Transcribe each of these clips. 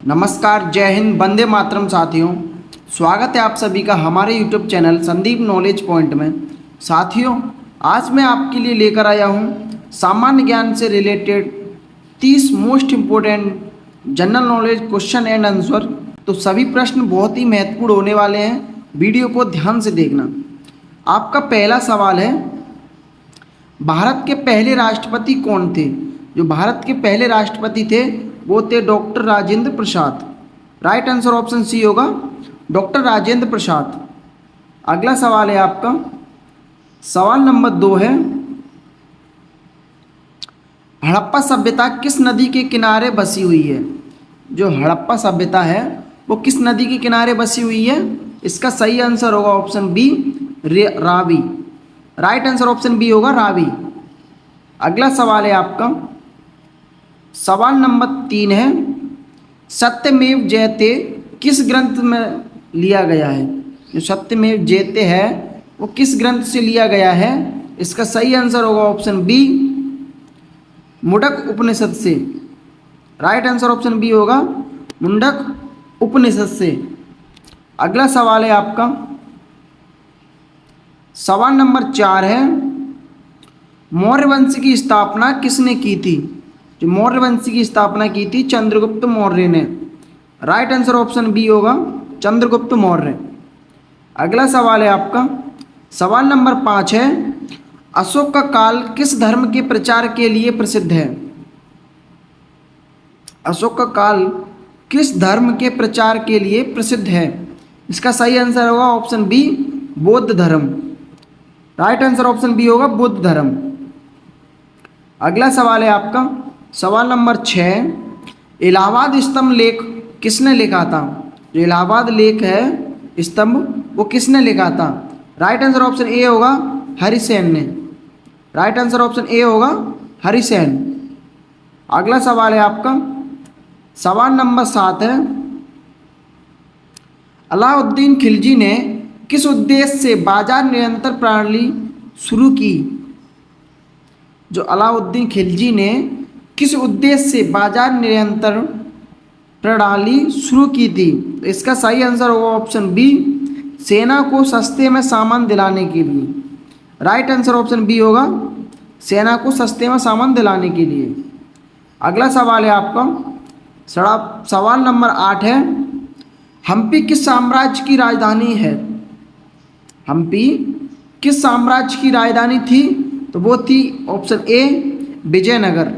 नमस्कार, जय हिंद, वंदे मातरम साथियों। स्वागत है आप सभी का हमारे YouTube channel Sandeep knowledge point में। साथियों, आज मैं आपके लिए लेकर आया हूँ सामान्य ज्ञान से related 30 most important general knowledge question and answer. तो सभी प्रश्न बहुत ही महत्वपूर्ण होने वाले हैं, वीडियो को ध्यान से देखना। आपका पहला सवाल है, भारत के पहले राष्ट्रपति कौन थे? जो भारत के पहले राष्ट्रपति थे वो थे doctor Rajendra Prasad. Right answer option C होगा, डॉक्टर राजेंद्र प्रसाद। अगला सवाल है आपका, सवाल नंबर 2 है, हड़प्पा सभ्यता किस नदी के किनारे बसी हुई है? जो हड़प्पा सभ्यता है वो किस नदी के किनारे बसी हुई है? इसका सही आंसर होगा option B, Ravi. Right answer option B होगा, रावी। अगला सवाल है आपका, सवाल नंबर 3 है, सत्यमेव जयते किस ग्रंथ में लिया गया है? जो सत्यमेव जयते है वो किस ग्रंथ से लिया गया है? इसका सही आंसर होगा ऑप्शन बी, मुंडक उपनिषद से। राइट आंसर ऑप्शन बी होगा, मुंडक उपनिषद से। अगला सवाल है आपका, सवाल नंबर 4 है, मौर्य वंश की स्थापना किसने की थी? जो मौर्य वंश की स्थापना की थी चंद्रगुप्त मौर्य ने। राइट आंसर ऑप्शन बी होगा, चंद्रगुप्त मौर्य। अगला सवाल है आपका, सवाल नंबर 5 है, अशोक का काल किस धर्म के प्रचार के लिए प्रसिद्ध है? अशोक का काल किस धर्म के प्रचार के लिए प्रसिद्ध है? इसका सही आंसर होगा ऑप्शन बी, बौद्ध धर्म। राइट आंसर ऑप्शन बी होगा, बौद्ध धर्म। अगला सवाल है आपका, सवाल नंबर 6, इलाहाबाद स्तंभ लेख किसने लिखा था? जो इलाहाबाद लेख है स्तंभ वो किसने लिखा था? राइट आंसर ऑप्शन ए होगा, हरिसेन ने। राइट आंसर ऑप्शन ए होगा, हरिसेन। अगला सवाल है आपका, सवाल नंबर 7 है, अलाउद्दीन खिलजी ने किस उद्देश्य से बाजार नियंत्रण प्रणाली शुरू की? जो अलाउद्दीन खिलजी ने किस उद्देश्य से बाजार नियंत्रण प्रणाली शुरू की थी? इसका सही आंसर होगा ऑप्शन बी, सेना को सस्ते में सामान दिलाने के लिए। राइट आंसर ऑप्शन बी होगा, सेना को सस्ते में सामान दिलाने के लिए। अगला सवाल है आपका, सवाल नंबर 8 है, हम्पी किस साम्राज्य की राजधानी है? हम्पी किस साम्राज्य की राजधानी थी? तो वो थी option A, Vijayanagar.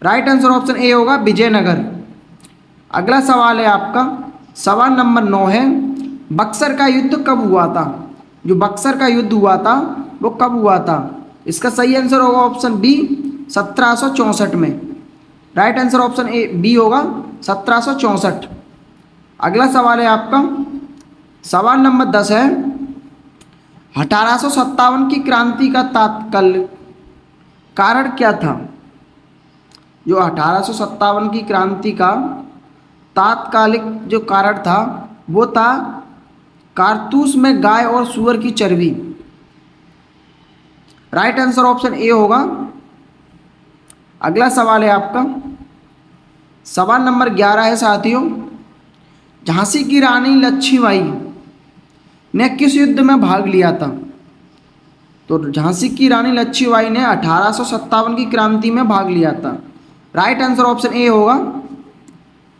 Right answer option A होगा, विजयनगर। अगला सवाल है आपका, सवाल नंबर 9 है, बक्सर का युद्ध कब हुआ था? जो बक्सर का युद्ध हुआ था वो कब हुआ था? इसका सही आंसर होगा ऑप्शन बी, 1764 में। Right answer option A B होगा, 1764। अगला सवाल है आपका, सवाल नंबर 10 है, 1857 की क्रांति का तात्कालिक कारण क्या था? जो 1857 की क्रांति का तात्कालिक जो कारण था वो था कारतूस में गाय और सूअर की चर्बी। राइट आंसर ऑप्शन ए होगा। अगला सवाल है आपका, सवाल नंबर 11 है साथियों, झांसी की रानी लक्ष्मीबाई ने किस युद्ध में भाग लिया था? तो झांसी की रानी लक्ष्मीबाई ने 1857 की क्रांति में भाग लिया था। राइट आंसर ऑप्शन ए होगा।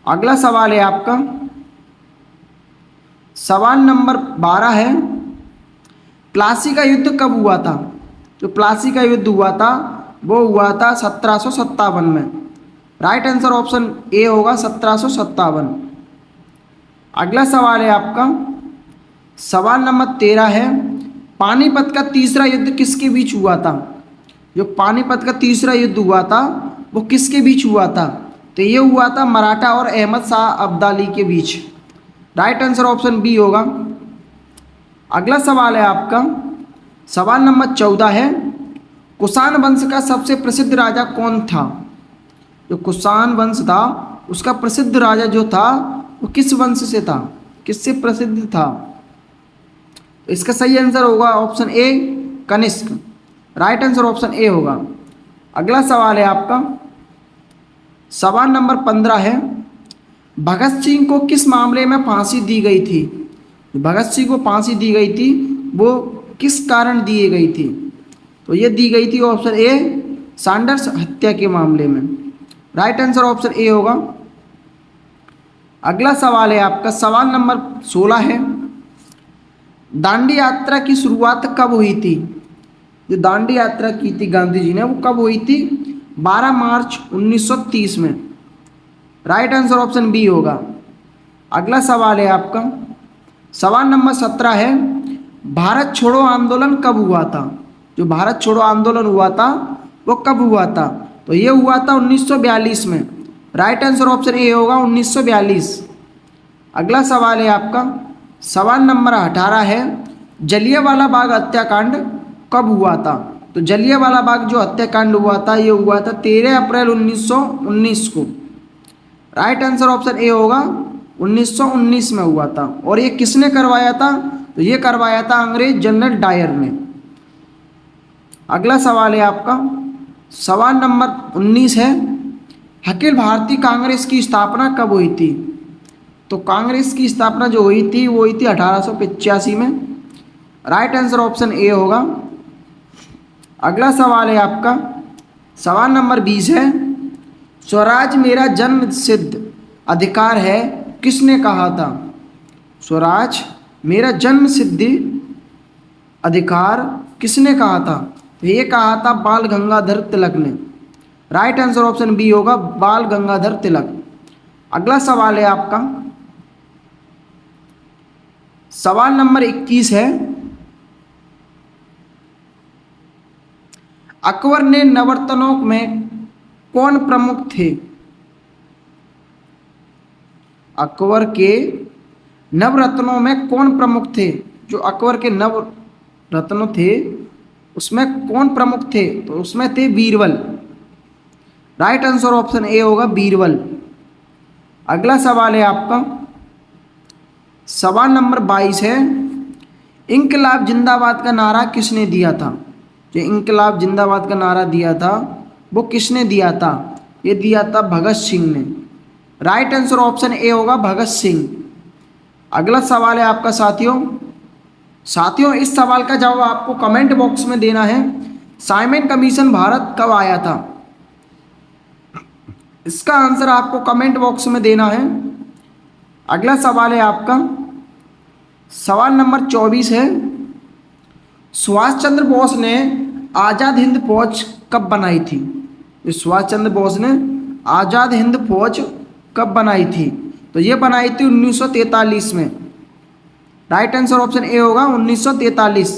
अगला सवाल है आपका, सवाल नंबर 12 है, प्लासी का युद्ध कब हुआ था? जो प्लासी का युद्ध हुआ था वो हुआ था 1757 में। राइट आंसर ऑप्शन ए होगा, 1757। अगला सवाल है आपका, सवाल नंबर 13 है, पानीपत का तीसरा युद्ध किसके बीच हुआ था? जो पानीपत का तीसरा युद्ध हुआ था वो किसके बीच हुआ था? तो ये हुआ था मराठा और अहमद शाह अब्दाली के बीच। राइट आंसर ऑप्शन बी होगा। अगला सवाल है आपका, सवाल नंबर 14 है, कुषाण वंश का सबसे प्रसिद्ध राजा कौन था? जो कुषाण वंश था उसका प्रसिद्ध राजा जो था वो किस वंश से था, किससे प्रसिद्ध था? इसका सही आंसर होगा option A, Kanishka. Right answer option A होगा। अगला सवाल है आपका, सवाल नंबर 15 है, भगत सिंह को किस मामले में फांसी दी गई थी? भगत सिंह को फांसी दी गई थी वो किस कारण दी गई थी? तो ये दी गई थी ऑप्शन ए सैंडर्स हत्या के मामले में। राइट आंसर ऑप्शन ए होगा। अगला सवाल है आपका, सवाल नंबर 16 है, दांडी यात्रा की शुरुआत कब हुई थी? जो दांडी यात्रा की थी गांधी जी ने वो कब हुई थी? 12 मार्च 1930 में। राइट आंसर ऑप्शन बी होगा। अगला सवाल है आपका, सवाल नंबर 17 है, भारत छोड़ो आंदोलन कब हुआ था? जो भारत छोड़ो आंदोलन हुआ था वो कब हुआ था? तो ये हुआ था 1942 में। राइट आंसर ऑप्शन ए होगा 1942। अगला सवाल है आपका, सवाल नंबर 18 है, जलियांवाला बाग हत्याकांड कब हुआ था? तो जलियांवाला बाग जो हत्याकांड हुआ था ये हुआ था 13 अप्रैल 1919 को। राइट आंसर ऑप्शन ए होगा 1919 में हुआ था। और ये किसने करवाया था? तो ये करवाया था अंग्रेज जनरल डायर ने। अगला सवाल है आपका, सवाल नंबर 19 है, अखिल भारतीय कांग्रेस की स्थापना कब हुई थी? तो कांग्रेस की स्थापना जो हुई थी वो हुई थी 1885 में। राइट आंसर ऑप्शन ए होगा। अगला सवाल है आपका, सवाल नंबर 20 है, स्वराज मेरा जन्म सिद्ध अधिकार है किसने कहा था? स्वराज मेरा जन्म सिद्ध अधिकार किसने कहा था? तो ये कहा था बाल गंगाधर तिलक ने। राइट आंसर ऑप्शन बी होगा, बाल गंगाधर तिलक। अगला सवाल है आपका, सवाल नंबर 21 है, अकबर ने नवरत्नों में कौन प्रमुख थे? अकबर के नवरत्नों में कौन प्रमुख थे? जो अकबर के नवरत्न थे उसमें कौन प्रमुख थे? तो उसमें थे Birbal. Right answer option A होगा बीरबल। अगला सवाल है आपका, सवाल नंबर 22 है, इंकलाब जिंदाबाद का नारा किसने दिया था? जो इंकलाब जिंदाबाद का नारा दिया था वो किसने दिया था? ये दिया था भगत सिंह ने। राइट आंसर ऑप्शन ए होगा भगत सिंह। अगला सवाल है आपका साथियों इस सवाल का जवाब आपको कमेंट बॉक्स में देना है। साइमन कमीशन भारत कब आया था? इसका आंसर आपको कमेंट बॉक्स में देना है। अगला सवाल है आपका, सवाल नंबर 24 है, सुभाष चंद्र बोस ने आज़ाद हिंद फौज कब बनाई थी? सुभाष चंद्र बोस ने आज़ाद हिंद फौज कब बनाई थी? तो ये बनाई थी 1943 में। राइट आंसर ऑप्शन ए होगा 1943।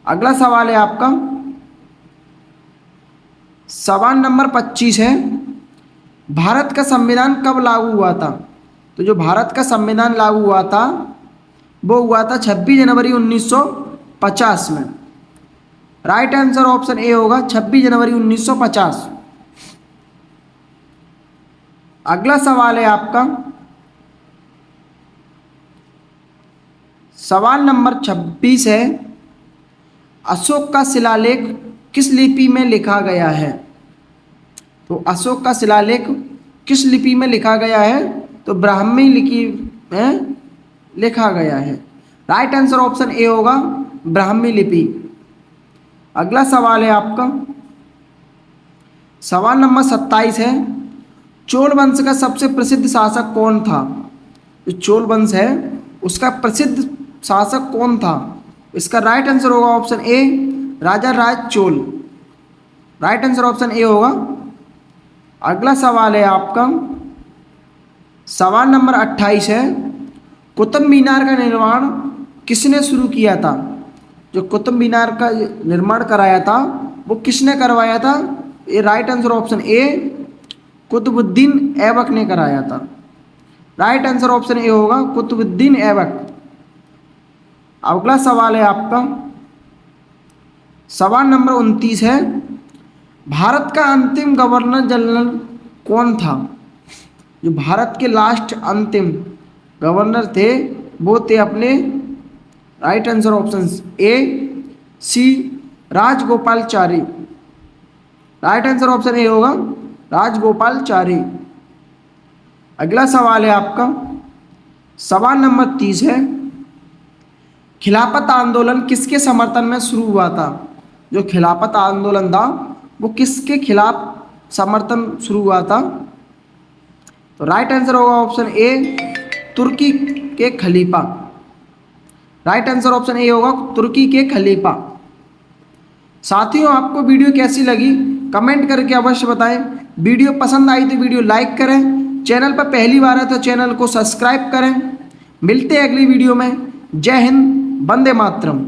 अगला सवाल है आपका, सवाल नंबर 25 है, भारत का संविधान कब लागू हुआ था? तो जो भारत का संविधान लागू हुआ था वो हुआ था 26 जनवरी 1950 में। राइट आंसर ऑप्शन ए होगा 26 जनवरी 1950। अगला सवाल है आपका, सवाल नंबर 26 है, अशोक का शिलालेख किस लिपि में लिखा गया है? तो अशोक का शिलालेख किस लिपि में लिखा गया है? तो ब्राह्मी लिपि में लिखा गया है। राइट आंसर ऑप्शन ए होगा ब्राह्मी लिपि। अगला सवाल है आपका, सवाल नंबर 27 है, चोल वंश का सबसे प्रसिद्ध शासक कौन था? जो चोल वंश है उसका प्रसिद्ध शासक कौन था? इसका राइट आंसर होगा option A Raja Raj Chola. Right answer option A होगा। अगला सवाल है आपका, सवाल नंबर 28 है, कुतुब मीनार का निर्माण किसने शुरू किया था? जो कुतुब मीनार का निर्माण कराया था वो किसने करवाया था? ये right answer option A Qutubuddin Aibak ने कराया था। राइट आंसर ऑप्शन ए होगा कुतुबुद्दीन ऐबक। अगला सवाल है आपका, सवाल नंबर 29 है, भारत का अंतिम गवर्नर जनरल कौन था? जो भारत के लास्ट अंतिम गवर्नर थे वो थे अपने, right answer option A C Rajagopalachari. Right answer option A होगा राजगोपालचारी। अगला सवाल है आपका, सवाल नंबर 30 है, खिलाफत आंदोलन किसके समर्थन में शुरू हुआ था? जो खिलाफत आंदोलन था वो किसके खिलाफ समर्थन शुरू हुआ था? तो राइट आंसर होगा ऑप्शन ए, तुर्की के खलीफा। राइट आंसर ऑप्शन ए होगा, तुर्की के खलीफा। साथियों, आपको वीडियो कैसी लगी कमेंट करके अवश्य बताएं। वीडियो पसंद आई तो वीडियो लाइक करें, चैनल पर पहली बार है तो चैनल को सब्सक्राइब करें। मिलते हैं अगली वीडियो में। जय हिंद, वंदे मातरम।